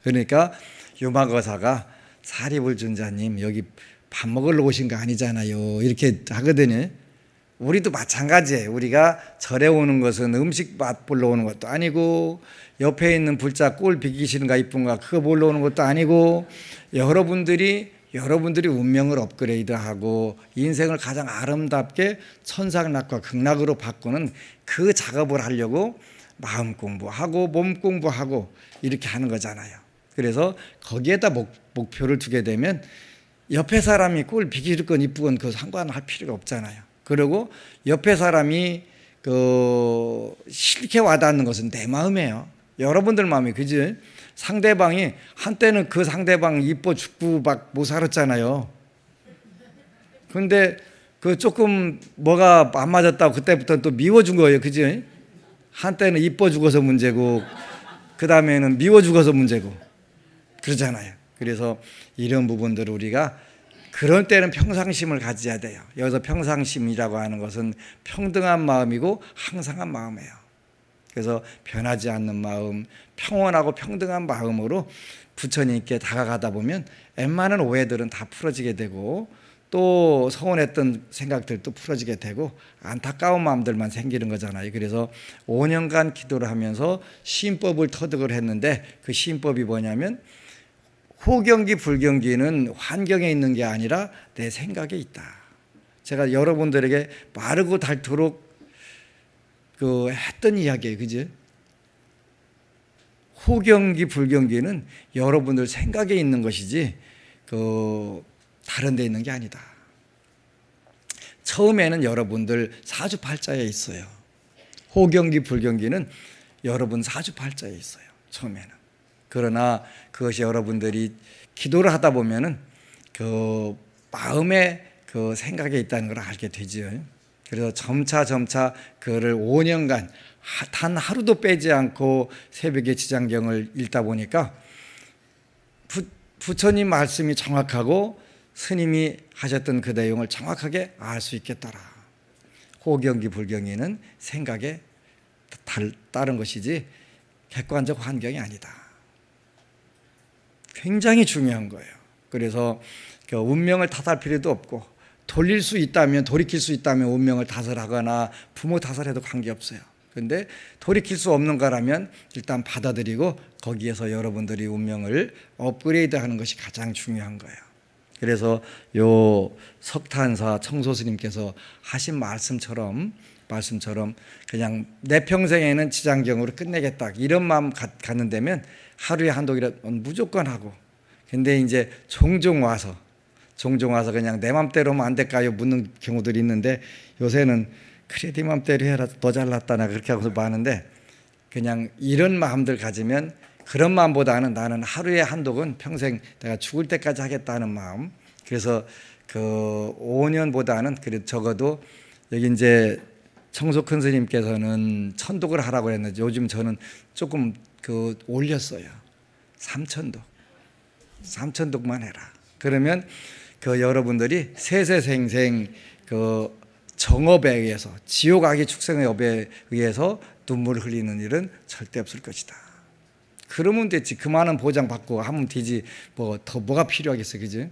그러니까 유마거사가 사리불존자님 여기 밥 먹으러 오신 거 아니잖아요. 이렇게 하거든요. 우리도 마찬가지예요. 우리가 절에 오는 것은 음식 맛보러 오는 것도 아니고, 옆에 있는 불자 꼴 비기시는가 이쁜가 그거 보러 오는 것도 아니고, 여러분들이 운명을 업그레이드하고 인생을 가장 아름답게 천상락과 극락으로 바꾸는 그 작업을 하려고 마음 공부하고 몸 공부하고 이렇게 하는 거잖아요. 그래서 거기에다 목표를 두게 되면 옆에 사람이 꼴 비기건 이쁘건 그 상관할 필요가 없잖아요. 그리고 옆에 사람이 그 싫게 와닿는 것은 내 마음이에요. 여러분들 마음이 그지? 상대방이 한때는 그 상대방 이뻐 죽고 막 못 살았잖아요. 근데 그 조금 뭐가 안 맞았다고 그때부터 또 미워준 거예요. 그지? 한때는 이뻐 죽어서 문제고 그 다음에는 미워 죽어서 문제고 그러잖아요. 그래서 이런 부분들을 우리가 그런 때는 평상심을 가져야 돼요. 여기서 평상심이라고 하는 것은 평등한 마음이고 항상한 마음이에요. 그래서 변하지 않는 마음, 평온하고 평등한 마음으로 부처님께 다가가다 보면 웬만한 오해들은 다 풀어지게 되고 또 서운했던 생각들도 풀어지게 되고 안타까운 마음들만 생기는 거잖아요. 그래서 5년간 기도를 하면서 시인법을 터득을 했는데 그 시인법이 뭐냐면 호경기 불경기는 환경에 있는 게 아니라 내 생각에 있다. 제가 여러분들에게 마르고 닳도록 그 했던 이야기예요. 그죠? 호경기 불경기는 여러분들 생각에 있는 것이지 그 다른 데 있는 게 아니다. 처음에는 여러분들 사주팔자에 있어요. 호경기 불경기는 여러분 사주팔자에 있어요. 처음에는. 그러나 그것이 여러분들이 기도를 하다 보면은 그 마음의 그 생각에 있다는 걸 알게 되죠. 그래서 점차 그를 5년간 단 하루도 빼지 않고 새벽에 지장경을 읽다 보니까 부처님 말씀이 정확하고 스님이 하셨던 그 내용을 정확하게 알 수 있겠더라. 호경기 불경기는 생각에 따른 것이지 객관적 환경이 아니다. 굉장히 중요한 거예요. 그래서 그 운명을 탓할 필요도 없고 돌릴 수 있다면 돌이킬 수 있다면 운명을 탓을 하거나 부모 탓을 해도 관계없어요. 그런데 돌이킬 수 없는 거라면 일단 받아들이고 거기에서 여러분들이 운명을 업그레이드하는 것이 가장 중요한 거예요. 그래서 요 석탄사 청소스님께서 하신 말씀처럼 그냥 내 평생에는 지장경으로 끝내겠다 이런 마음 갖는다면 하루에 한독이라도 무조건 하고, 근데 이제 종종 와서 그냥 내 맘대로 하면 안 될까요? 묻는 경우들이 있는데 요새는 그래 네 맘대로 해라 더 잘났다 나 그렇게 하고서 많은데, 그냥 이런 마음들 가지면 그런 마음보다는 나는 하루에 한독은 평생 내가 죽을 때까지 하겠다는 마음. 그래서 그 5년보다는 그래도 적어도 여기 이제 청소큰 스님께서는 1000독을 하라고 했는데 요즘 저는 조금 그 올렸어요. 3000독만 해라. 그러면 그 여러분들이 세세생생 그 정업에 의해서 지옥악의 축생의 업에 의해서 눈물을 흘리는 일은 절대 없을 것이다. 그러면 됐지. 그 많은 보장 받고 하면 되지. 뭐 더 뭐가 필요하겠어, 그지?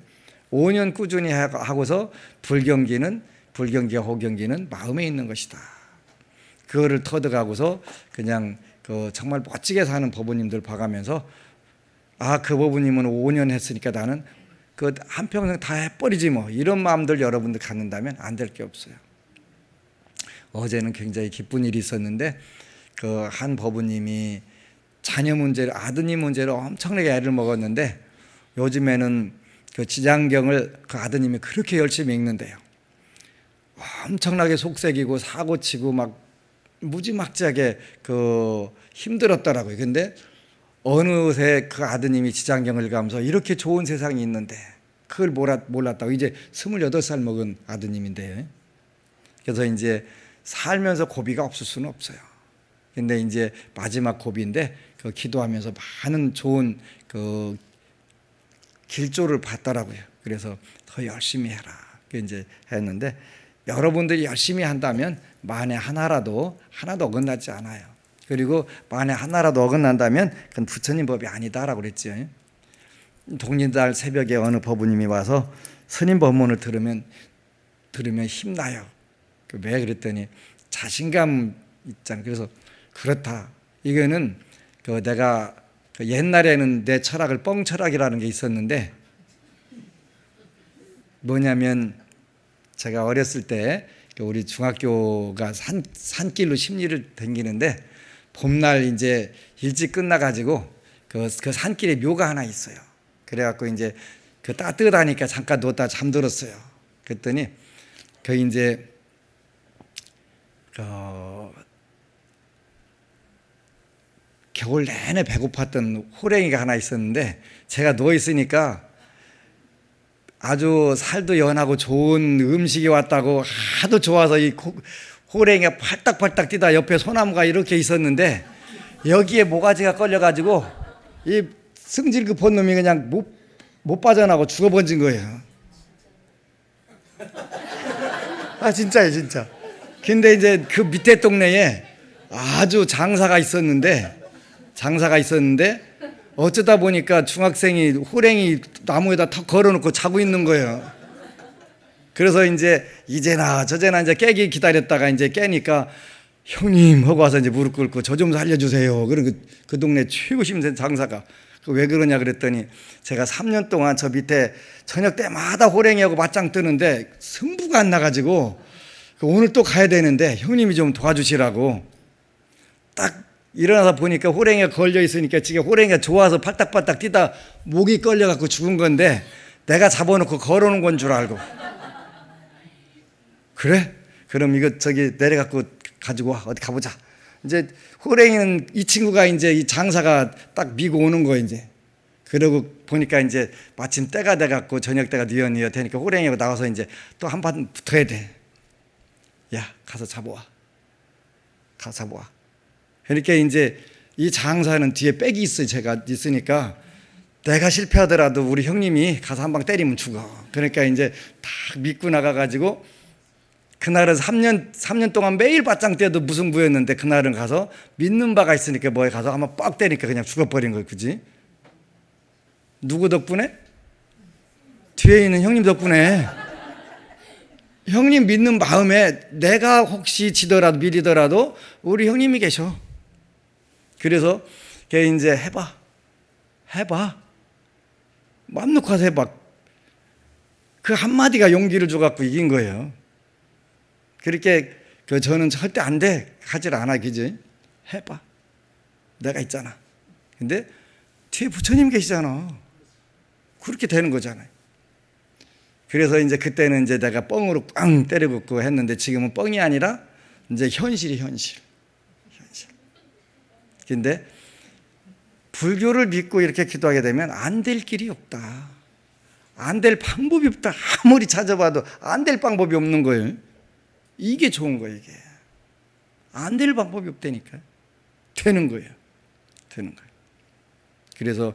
5년 꾸준히 하고서 불경기와 호경기는 마음에 있는 것이다. 그거를 터득하고서 그냥 그 정말 멋지게 사는 법부님들 봐가면서 그 법부님은 5년 했으니까 나는 그 한평생 다 해버리지 뭐 이런 마음들 여러분들 갖는다면 안 될 게 없어요. 어제는 굉장히 기쁜 일이 있었는데 그 한 법부님이 자녀 문제를 아드님 문제로 엄청나게 애를 먹었는데 요즘에는 그 지장경을 그 아드님이 그렇게 열심히 읽는데요. 엄청나게 속색이고 사고치고 막 무지막지하게 그 힘들었더라고요. 근데 어느새 그 아드님이 지장경을 읽으면서 이렇게 좋은 세상이 있는데 그걸 몰랐다고 이제 28살 먹은 아드님인데, 그래서 이제 살면서 고비가 없을 수는 없어요. 근데 이제 마지막 고비인데 그 기도하면서 많은 좋은 그 길조를 봤더라고요. 그래서 더 열심히 해라. 그 이제 했는데 여러분들이 열심히 한다면 만에 하나도 어긋나지 않아요. 그리고 만에 하나라도 어긋난다면 그건 부처님 법이 아니다라고 그랬죠. 동짓날 새벽에 어느 법부님이 와서 스님 법문을 들으면 힘나요. 왜 그랬더니 자신감 있잖아요. 그래서 그렇다. 이거는 그 내가 옛날에는 내 철학을 뻥철학이라는 게 있었는데 뭐냐면 제가 어렸을 때 우리 중학교가 산길로 심리를 다니는데 봄날 이제 일찍 끝나가지고 그 산길에 묘가 하나 있어요. 그래갖고 이제 그 따뜻하니까 잠깐 누웠다 잠들었어요. 그랬더니 그 이제 겨울 내내 배고팠던 호랭이가 하나 있었는데 제가 누워 있으니까 아주 살도 연하고 좋은 음식이 왔다고 하도 좋아서 이 호랭이가 팔딱팔딱 뛰다 옆에 소나무가 이렇게 있었는데 여기에 모가지가 걸려가지고 이 승질 급한 놈이 그냥 못 빠져나가고 죽어버린 거예요. 아 진짜예요, 진짜. 근데 이제 그 밑에 동네에 아주 장사가 있었는데 어쩌다 보니까 중학생이 호랭이 나무에다 턱 걸어놓고 자고 있는 거예요. 그래서 이제 이제나 저제나 이제 깨기 기다렸다가 이제 깨니까 형님 하고 와서 이제 무릎 꿇고 저 좀 살려주세요. 그리고 그 동네 최고 힘센 장사가 왜 그러냐 그랬더니 제가 3년 동안 저 밑에 저녁 때마다 호랭이하고 맞짱 뜨는데 승부가 안 나가지고 오늘 또 가야 되는데 형님이 좀 도와주시라고 딱 일어나서 보니까 호랭이가 걸려 있으니까 지금 호랭이가 좋아서 팔딱팔딱 뛰다 목이 걸려갖고 죽은 건데 내가 잡아놓고 걸어놓은 건 줄 알고 그래? 그럼 이거 저기 내려갖고 가지고 와 어디 가보자. 이제 호랭이는 이 친구가 이제 이 장사가 딱 미고 오는 거 이제 그러고 보니까 이제 마침 때가 돼갖고 저녁 때가 뉘엿뉘엿 되니까 호랭이가 나와서 이제 또 한 판 붙어야 돼. 야 가서 잡아와. 가서 잡아와. 그러니까 이제 이 장사는 뒤에 백이 있어요. 제가 있으니까 내가 실패하더라도 우리 형님이 가서 한 방 때리면 죽어. 그러니까 이제 딱 믿고 나가가지고 그날은 3년 동안 매일 맞짱 떼도 무승부였는데 그날은 가서 믿는 바가 있으니까 뭐에 가서 한번 빡 때리니까 그냥 죽어버린 거예요. 그지? 누구 덕분에? 뒤에 있는 형님 덕분에. 형님 믿는 마음에 내가 혹시 지더라도 밀리더라도 우리 형님이 계셔. 그래서 걔 이제 해봐. 마음 놓고 가서 해봐. 그 한마디가 용기를 줘갖고 이긴 거예요. 그렇게 저는 절대 안 돼. 하질 않아. 그지? 해봐. 내가 있잖아. 근데 뒤에 부처님 계시잖아. 그렇게 되는 거잖아요. 그래서 이제 그때는 이제 내가 뻥으로 꽝 때려갖고 했는데 지금은 뻥이 아니라 이제 현실이 현실. 근데 불교를 믿고 이렇게 기도하게 되면 안 될 길이 없다. 안 될 방법이 없다. 아무리 찾아봐도 안 될 방법이 없는 거예요. 이게 좋은 거예요, 이게. 안 될 방법이 없다니까. 되는 거예요. 그래서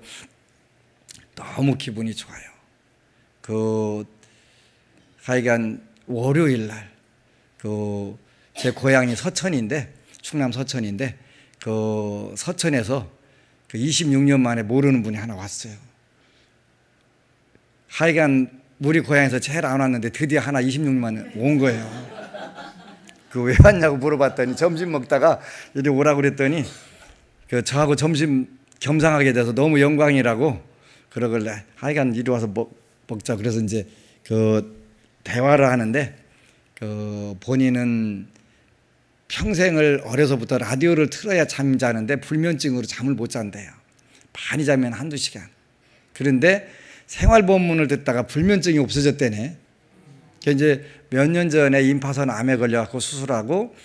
너무 기분이 좋아요. 하여간 월요일 날, 제 고향이 서천인데, 충남 서천인데, 서천에서 26년 만에 모르는 분이 하나 왔어요. 하여간 우리 고향에서 제일 안 왔는데 드디어 하나 26년 만에 온 거예요. 왜 왔냐고 물어봤더니 점심 먹다가 이리 오라고 그랬더니 저하고 점심 겸상하게 돼서 너무 영광이라고 그러길래 하여간 이리 와서 먹자. 그래서 이제 대화를 하는데 본인은 평생을 어려서부터 라디오를 틀어야 잠이 자는데 불면증으로 잠을 못 잔대요. 많이 자면 한두 시간. 그런데 생활본문을 듣다가 불면증이 없어졌대네. 이제 몇 년 전에 임파선 암에 걸려갖고 수술하고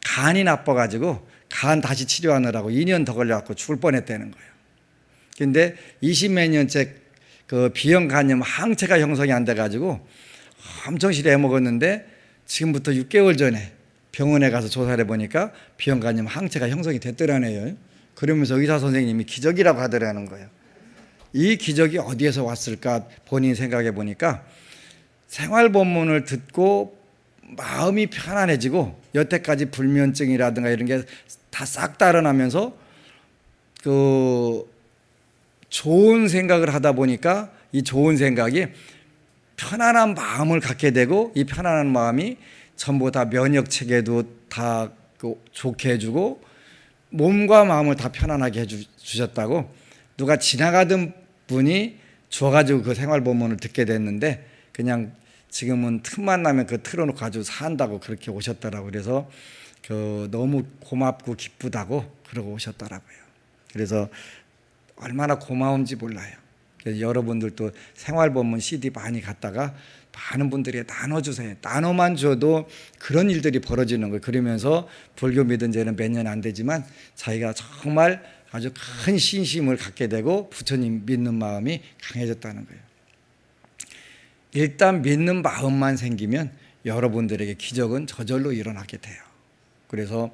간이 나빠가지고 간 다시 치료하느라고 2년 더 걸려갖고 죽을 뻔했다는 거예요. 근데 20몇 년째 비형 간염 항체가 형성이 안 돼가지고 엄청 실해 먹었는데 지금부터 6개월 전에 병원에 가서 조사를 해보니까 비형 간염 항체가 형성이 됐더라네요. 그러면서 의사 선생님이 기적이라고 하더라는 거예요. 이 기적이 어디에서 왔을까 본인이 생각해 보니까 생활본문을 듣고 마음이 편안해지고 여태까지 불면증이라든가 이런 게 다 싹 달아나면서 좋은 생각을 하다 보니까 이 좋은 생각이 편안한 마음을 갖게 되고 이 편안한 마음이 전부 다 면역 체계도 다 좋게 해주고 몸과 마음을 다 편안하게 해주셨다고 누가 지나가던 분이 주어가지고 그 생활본문을 듣게 됐는데 그냥 지금은 틈만 나면 틀어놓고 아주 산다고 그렇게 오셨더라고요. 그래서 너무 고맙고 기쁘다고 그러고 오셨더라고요. 그래서 얼마나 고마운지 몰라요. 그래서 여러분들도 생활본문 CD 많이 갖다가 많은 분들이 나눠주세요. 나눠만 줘도 그런 일들이 벌어지는 거예요. 그러면서 불교 믿은 지는 몇 년 안 되지만 자기가 정말 아주 큰 신심을 갖게 되고 부처님 믿는 마음이 강해졌다는 거예요. 일단 믿는 마음만 생기면 여러분들에게 기적은 저절로 일어나게 돼요. 그래서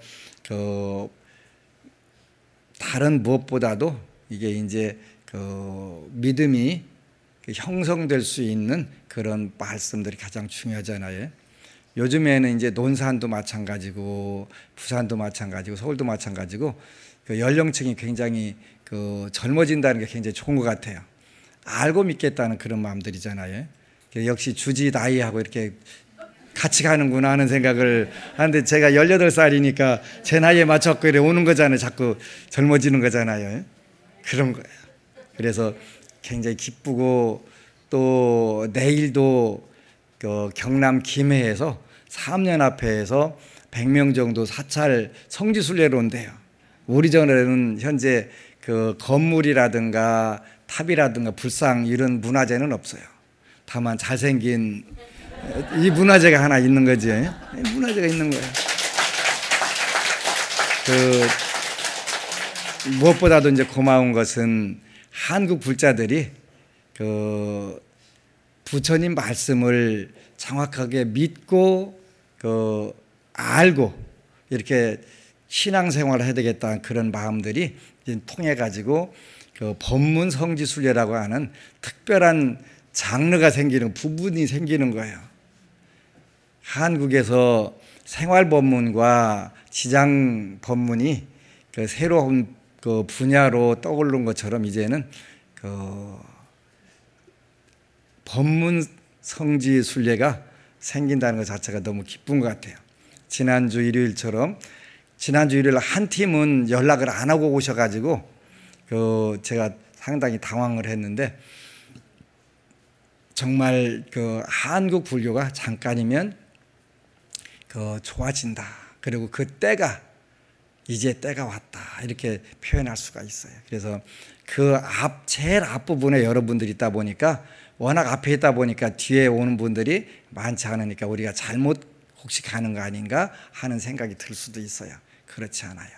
다른 무엇보다도 이게 이제 믿음이 형성될 수 있는 그런 말씀들이 가장 중요하잖아요. 요즘에는 이제 논산도 마찬가지고 부산도 마찬가지고 서울도 마찬가지고 연령층이 굉장히 젊어진다는 게 굉장히 좋은 것 같아요. 알고 믿겠다는 그런 마음들이잖아요. 역시 주지 나이하고 이렇게 같이 가는구나 하는 생각을 하는데 제가 18살이니까 제 나이에 맞춰서 이래 오는 거잖아요. 자꾸 젊어지는 거잖아요. 그런 거예요. 그래서 굉장히 기쁘고 또 내일도 경남 김해에서 3년 앞에서 100명 정도 사찰 성지순례로 온대요. 우리 전에는 현재 건물이라든가 탑이라든가 불상 이런 문화재는 없어요. 다만 잘생긴 이 문화재가 하나 있는 거지. 문화재가 있는 거예요. 무엇보다도 이제 고마운 것은 한국 불자들이 부처님 말씀을 정확하게 믿고 알고 이렇게 신앙생활을 해야 되겠다는 그런 마음들이 통해 가지고 법문 성지순례라고 하는 특별한 장르가 생기는 부분이 생기는 거예요. 한국에서 생활법문과 지장법문이 새로운 분야로 떠오른 것처럼 이제는 법문 성지순례가 생긴다는 것 자체가 너무 기쁜 것 같아요. 지난주 일요일처럼 지난주 일요일 한 팀은 연락을 안 하고 오셔가지고 제가 상당히 당황을 했는데 정말 한국 불교가 잠깐이면 좋아진다. 그리고 그 때가 이제 때가 왔다. 이렇게 표현할 수가 있어요. 그래서 제일 앞부분에 여러분들이 있다 보니까 워낙 앞에 있다 보니까 뒤에 오는 분들이 많지 않으니까 우리가 잘못 혹시 가는 거 아닌가 하는 생각이 들 수도 있어요. 그렇지 않아요.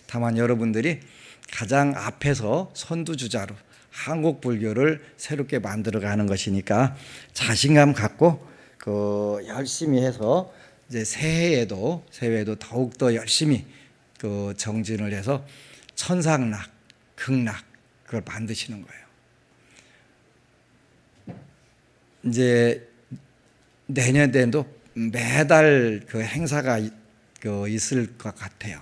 다만 여러분들이 가장 앞에서 선두주자로 한국 불교를 새롭게 만들어가는 것이니까 자신감 갖고 열심히 해서 이제 새해에도 더욱 더 열심히 정진을 해서 천상락, 극락 그걸 만드시는 거예요. 이제 내년에도 매달 행사가 있을 것 같아요.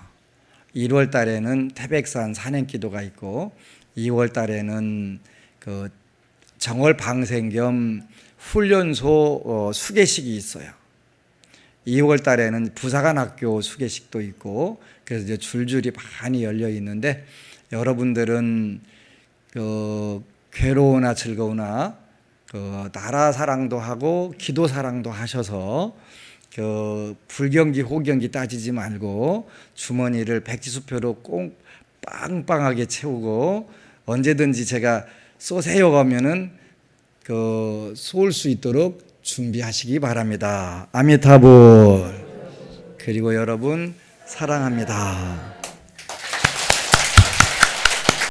1월 달에는 태백산 산행기도가 있고 2월 달에는 정월 방생 겸 훈련소 수계식이 있어요. 2월 달에는 부사관학교 수계식도 있고 그래서 이제 줄줄이 많이 열려 있는데 여러분들은 괴로우나 즐거우나 나라 사랑도 하고 기도 사랑도 하셔서 불경기 호경기 따지지 말고 주머니를 백지수표로 꼭 빵빵하게 채우고 언제든지 제가 쏘세요 하면은 쏠 수 있도록 준비하시기 바랍니다. 아미타불. 그리고 여러분 사랑합니다.